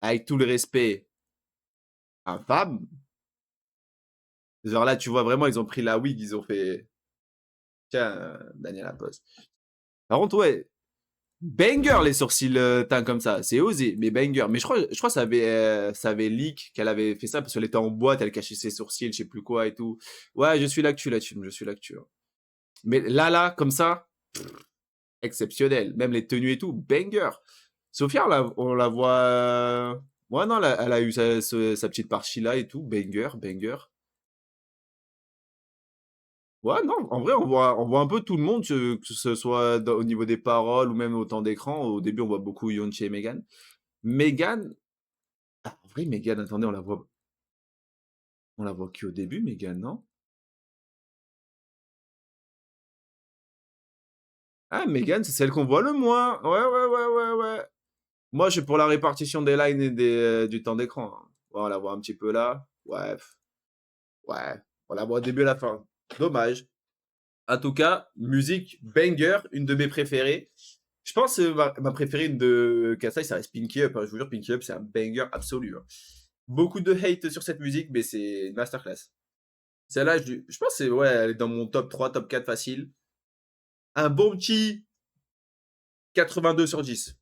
avec tout le respect, infâmes. Genre là, tu vois vraiment, ils ont pris la wig, ils ont fait... Tiens, Daniel Laposte. Par contre, ouais, banger les sourcils teints comme ça, c'est osé, mais banger. Mais je crois ça avait leak qu'elle avait fait ça parce qu'elle était en boîte, elle cachait ses sourcils, je sais plus quoi et tout. Ouais, je suis l'actu là-dessus, hein. Mais là, comme ça, exceptionnel. Même les tenues et tout, banger. Sophia, on la voit... Ouais, non, elle a eu sa petite partie là et tout, banger. Ouais, non, en vrai, on voit un peu tout le monde, que ce soit au niveau des paroles ou même au temps d'écran. Au début, on voit beaucoup Yoonchae et Megan. Megan, en vrai, Megan, attendez, on la voit qu'au début, Megan, non? Ah, Megan, c'est celle qu'on voit le moins. Ouais. Moi, je suis pour la répartition des lines et du temps d'écran, hein. Ouais, on la voit un petit peu là. Ouais, on la voit au début et à la fin. Dommage. En tout cas, musique banger, une de mes préférées. Je pense que ma préférée de Katsai, ça reste Pinky Up, hein. Je vous jure, Pinky Up, c'est un banger absolu, hein. Beaucoup de hate sur cette musique, mais c'est une masterclass. Celle-là, je pense que ouais, elle est dans mon top 3, top 4 facile. Un bon petit 82 sur 10.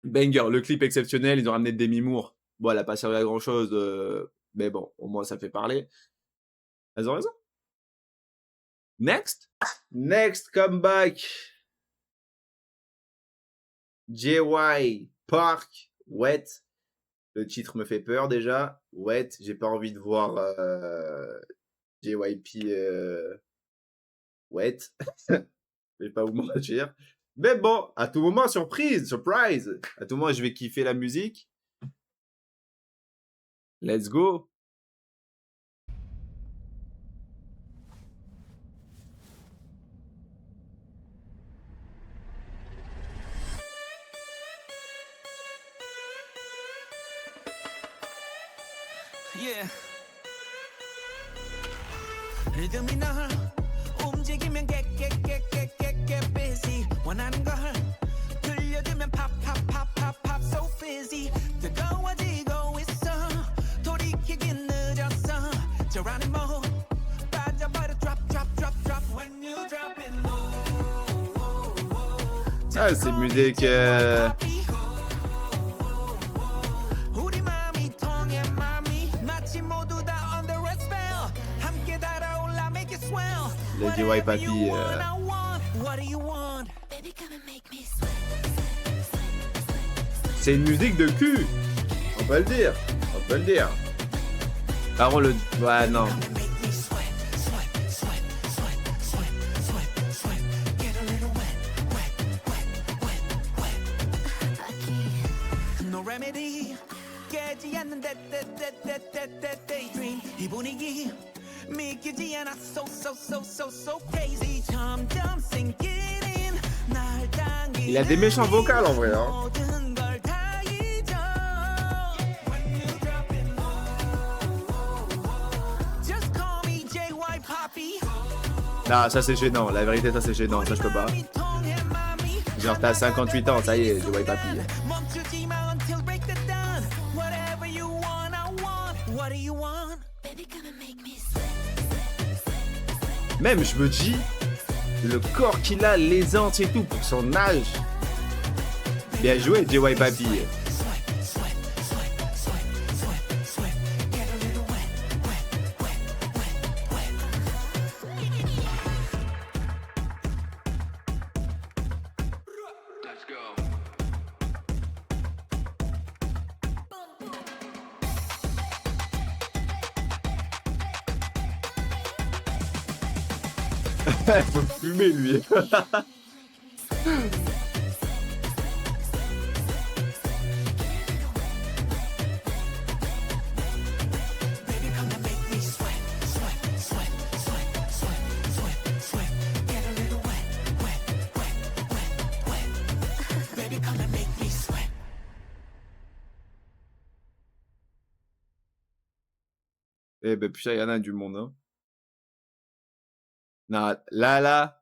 Banger, le clip exceptionnel, ils ont ramené Demi Moore. Bon, elle a pas servi à grand chose, mais bon, au moins ça fait parler. Elles ont raison. Next comeback. JY Park, Wet. Le titre me fait peur déjà. Wet, j'ai pas envie de voir JYP Wet. Je vais pas vous mentir. Mais bon, à tout moment, surprise. À tout moment, je vais kiffer la musique. Let's go. Yeah. 리듬이 널 움직이면 get busy. 원하는 걸 들려주면 pop so fizzy. 뜨거워지고 있어. 돌이키긴 늦었어. 저라는 뭐 빠져버려 drop when you drop it low. Ah, c'est musique. Le JY Papi. C'est une musique de cul. On peut le dire. Par contre, le. Ouais, non. Il a des méchants vocales en vrai, hein. Non, ça c'est gênant, la vérité ça c'est gênant, ça je peux pas. Genre t'as 58 ans, ça y est, JY Papi. Même je me dis, le corps qu'il a, l'aisance et tout pour son âge. Bien joué JY Papi. Faut fumer lui. Eh ben putain, il y en a du monde, hein. Non, là.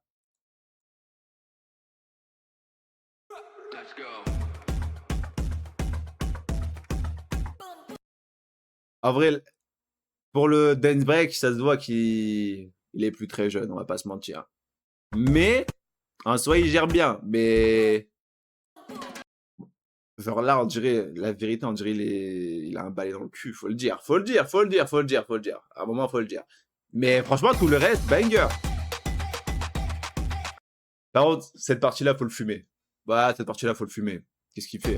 En vrai, pour le dance break, ça se voit qu'il est plus très jeune, on va pas se mentir. Mais, en soi, il gère bien. Mais, genre là, on dirait, la vérité, on dirait il a un balai dans le cul, faut le dire. À un moment, faut le dire. Mais franchement, tout le reste, banger. Par contre, cette partie-là, faut le fumer. Voilà, cette partie-là, faut le fumer. Qu'est-ce qu'il fait?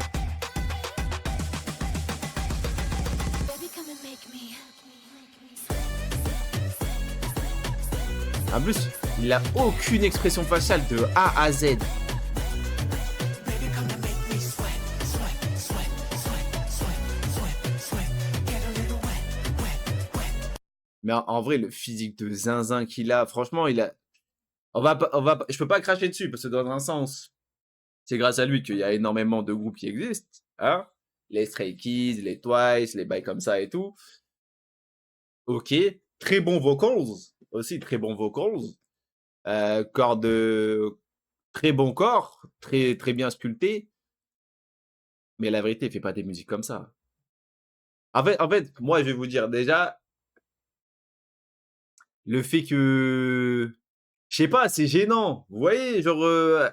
En plus, il a aucune expression faciale de A à Z. Mais en vrai, le physique de zinzin qu'il a, franchement, je peux pas cracher dessus parce que dans un sens, c'est grâce à lui qu'il y a énormément de groupes qui existent, hein. Les Stray Kids, les Twice, les bails comme ça et tout. Ok, très bons vocals, aussi très bons vocals. Corps de très bon corps, très très bien sculpté. Mais la vérité, il fait pas des musiques comme ça. En fait, moi, je vais vous dire déjà le fait que, je sais pas, c'est gênant. Vous voyez, genre,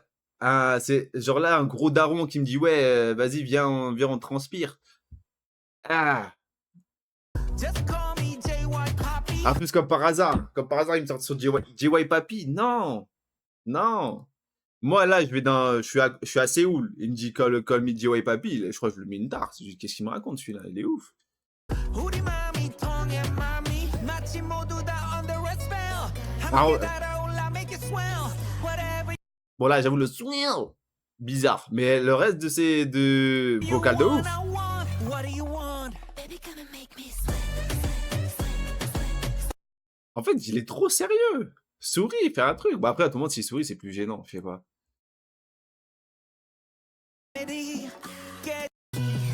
c'est genre là un gros daron qui me dit ouais, vas-y, viens, on transpire. Ah. Just call me JY Poppy. En plus, comme par hasard, il me sort sur JY Papi. Non, non. Moi, là, je suis à Séoul. Il me dit call me JY Papi. Je crois que je le mets une tarte. Qu'est-ce qu'il me raconte, celui-là? Il est ouf. 우리 마음이 통해 마음이 마치 모두 다 under a spell. Ah ouais. 함께 달아올라 make it swell. Whatever Bon, là, j'avoue, le swing, bizarre. Mais le reste de ces deux vocales de ouf. I want. What do you want? En fait, il est trop sérieux. Souris, fais un truc. Bon, après, à tout le monde, s'il sourit, c'est plus gênant. Je sais pas.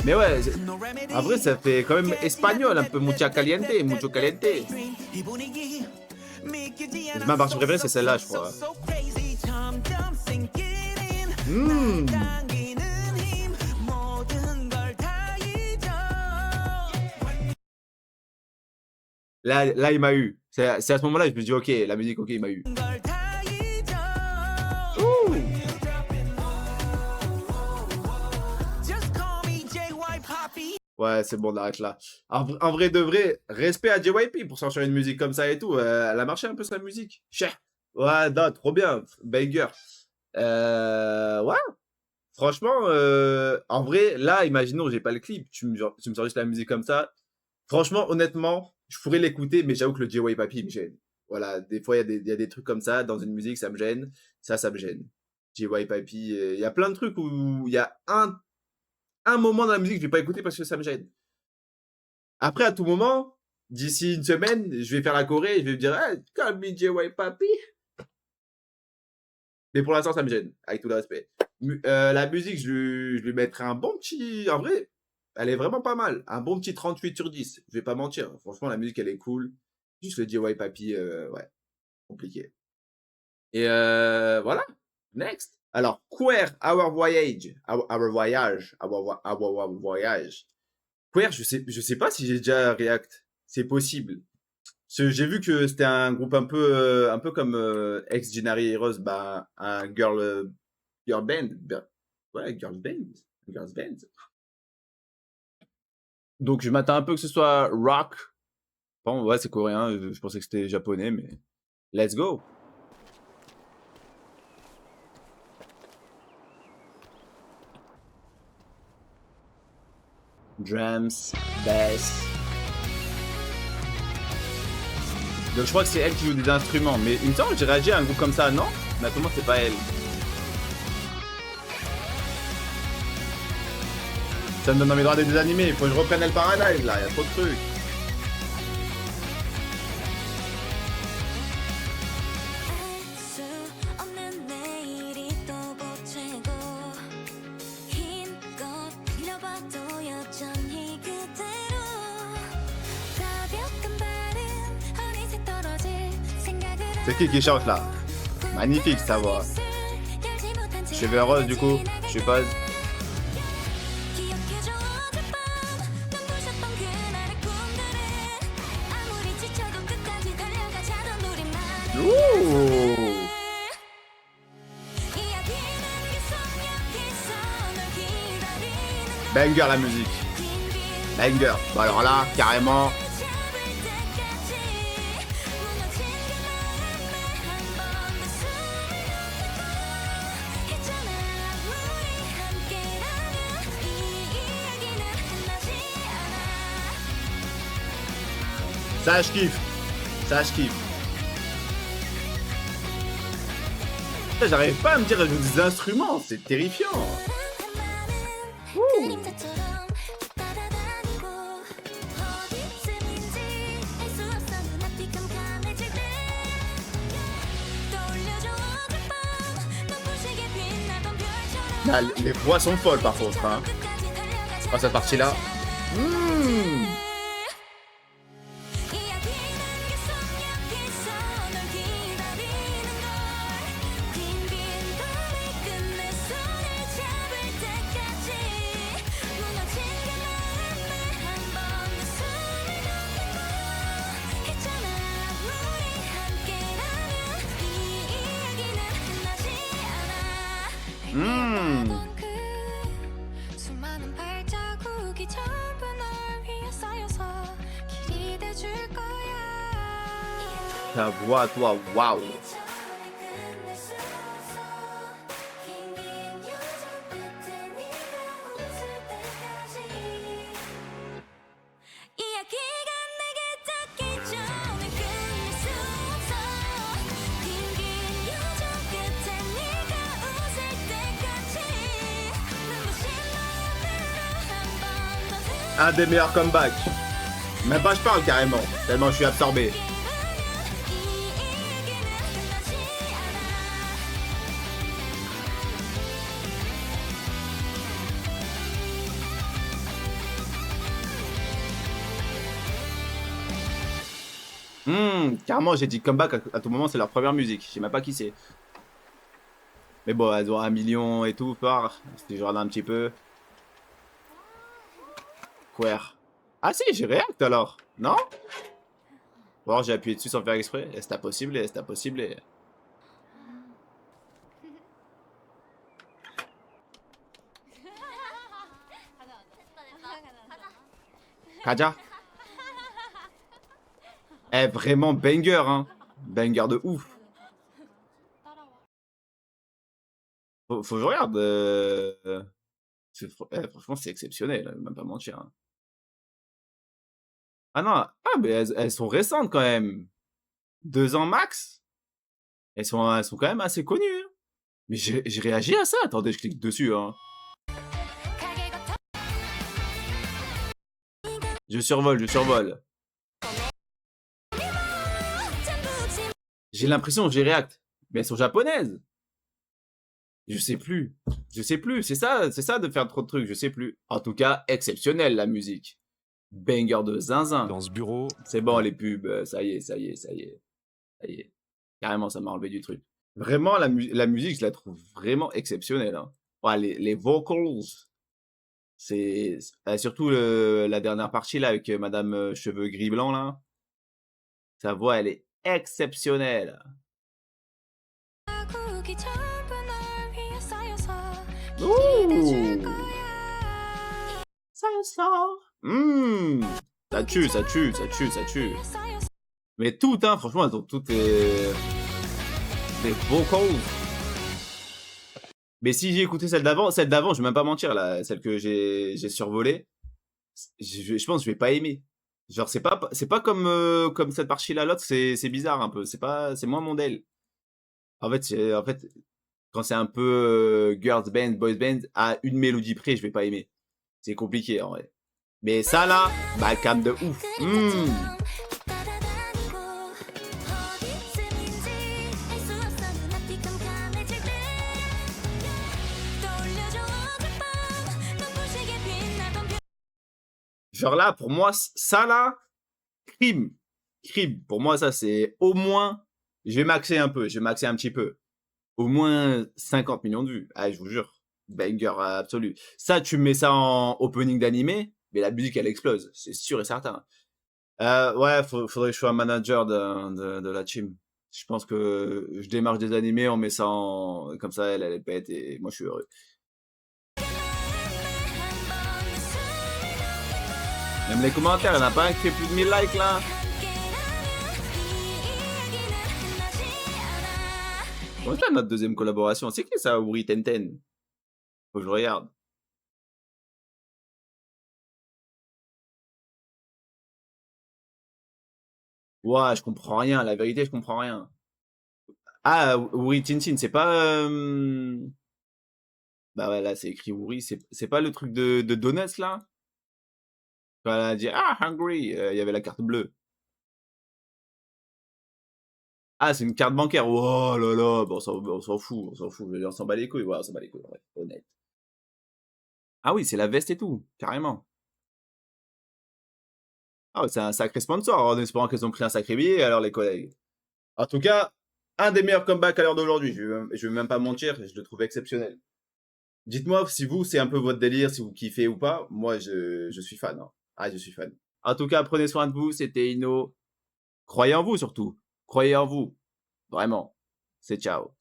Mais ouais, No remedy. après, ça fait quand même espagnol, un peu mucho caliente. Ma partie préférée, c'est celle-là, je crois. Mmh. Là, il m'a eu. C'est à ce moment-là que je me dis, ok, la musique, ok, il m'a eu. Ouh. Ouais, c'est bon, on arrête là. En vrai de vrai, respect à JYP pour sortir une musique comme ça et tout. Elle a marché un peu sa musique. Cher. Ouais, non, trop bien. Banger. Ouais. Franchement, en vrai, là, imaginons, j'ai pas le clip. Tu me sors juste la musique comme ça. Franchement, honnêtement, je pourrais l'écouter, mais j'avoue que le JY Papi me gêne. Voilà, des fois, il y a des trucs comme ça dans une musique, ça me gêne. Ça me gêne. JY Papi, il y a plein de trucs où il y a un moment dans la musique que je vais pas écouter parce que ça me gêne. Après, à tout moment, d'ici une semaine, je vais faire la Corée et je vais me dire, hey, call me JY Papi. Mais pour l'instant, ça me gêne, avec tout le respect. La musique, je lui mettrai un bon petit... En vrai, elle est vraiment pas mal. Un bon petit 38 sur 10. Je vais pas mentir. Franchement, la musique, elle est cool. Juste le JY Papi, ouais, compliqué. Et voilà. Next. Alors, Queer, Our Voyage. Queer, je sais pas si j'ai déjà react. C'est possible. J'ai vu que c'était un groupe un peu comme Ex Genari Heroes, bah, un girl band. Ouais, girls band. Donc, je m'attends un peu que ce soit rock. Bon, ouais, c'est coréen. Je pensais que c'était japonais, mais let's go. Drums, bass. Donc je crois que c'est elle qui joue des instruments, mais il me semble que j'ai réagi à un groupe comme ça, non? Mais attends, c'est pas elle. Ça me donne envie de regarder des animés, il faut que je reprenne El Paradise là, il y a trop de trucs. C'est qui chante là? Magnifique sa voix. Cheveux roses du coup, je suppose. Ouh. Banger la musique. Banger. Bon alors là, carrément. Ça je kiffe. J'arrive pas à me dire des instruments, c'est terrifiant. Ouh. Ah, les voix sont folles par contre. Hein. Oh, cette partie-là. Mmh. Mmh. 수많은 발자국이 전부 널 위해 쌓여서 길이 돼줄 거야. Ta voix à toi, waouh. 이야기가 내게 닿기 전에 끝낼 수 없어. 긴긴 여정 끝에 네가 웃을 때까지 눈부신 마음으로 한 번 더 Un des meilleurs comebacks. Même pas je parle carrément, tellement je suis absorbé. Carrément j'ai dit comeback à tout moment, c'est leur première musique, je sais même pas qui c'est. Mais bon, elles ont 1 million et tout, par. Si je regarde un petit peu. Queer. Ah si, j'ai react alors, non? Ou alors j'ai appuyé dessus sans faire exprès. Est-ce possible? Est-ce possible? Kaja? Eh, vraiment banger, hein. Banger de ouf. Faut que je regarde. Franchement, c'est exceptionnel, même pas mentir. Hein. Ah non, ah, mais elles sont récentes quand même. 2 ans max. Elles sont quand même assez connues. Hein. Mais j'ai réagi à ça. Attendez, je clique dessus. Hein. Je survole, je survole. J'ai l'impression que j'ai react. Mais elles sont japonaises. Je sais plus. Je sais plus. C'est ça de faire trop de trucs. Je sais plus. En tout cas, exceptionnel la musique. Banger de zinzin. Dans ce bureau. C'est bon, les pubs. Ça y est. Ça y est. Carrément, ça m'a enlevé du truc. Vraiment, la musique, je la trouve vraiment exceptionnelle. Hein. Ouais, les vocals. C'est surtout la dernière partie là avec Madame Cheveux Gris Blanc là. Sa voix, elle est exceptionnelle. Ouh. Ça sort. Ça tue, ça tue, ça tue, ça tue. Mais toutes, hein, franchement, elles ont toutes des vocals. Mais si j'ai écouté celle d'avant, je vais même pas mentir, là, celle que j'ai survolée, je pense que je vais pas aimer. Genre, c'est pas comme cette partie-là, l'autre, c'est bizarre un peu. C'est moins mon modèle. En fait, quand c'est un peu girls band, boys band, à une mélodie près, je vais pas aimer. C'est compliqué, en vrai. Mais ça, là, bah, calme de ouf. Genre là, pour moi, ça là, crime. Pour moi, ça, c'est au moins, je vais maxer un peu, je vais maxer un petit peu. Au moins 50 millions de vues. Ah, je vous jure, banger absolu. Ça, tu mets ça en opening d'animé, mais la musique, elle explose, c'est sûr et certain. Ouais, faudrait que je sois un manager de la team. Je pense que je démarche des animés, on met ça en... Comme ça, elle pète et moi, je suis heureux. Même les commentaires, il n'y en a pas un qui fait plus de 1000 likes là. Comment ça, notre deuxième collaboration? C'est qui ça, Uri Tenten? Faut que je regarde. Ouah, je comprends rien, la vérité, je comprends rien. Ah, Uri Tintin, c'est pas... Bah ouais, là, c'est écrit Uri, c'est pas le truc de Donuts là? Quand elle a dit « Ah, hungry », il y avait la carte bleue. Ah, c'est une carte bancaire. Oh là là, bon, on s'en fout, on s'en fout. On s'en bat les couilles, ouais, on s'en bat les couilles, ouais, honnête. Ah oui, c'est la veste et tout, carrément. Ah ouais, c'est un sacré sponsor, en espérant qu'ils ont pris un sacré billet, alors les collègues. En tout cas, un des meilleurs comebacks à l'heure d'aujourd'hui. Je vais même pas mentir, je le trouve exceptionnel. Dites-moi si vous, c'est un peu votre délire, si vous kiffez ou pas. Moi, je suis fan, hein. Ah, je suis fan. En tout cas, prenez soin de vous, c'était Ino. Croyez en vous surtout. Croyez en vous. Vraiment. C'est ciao.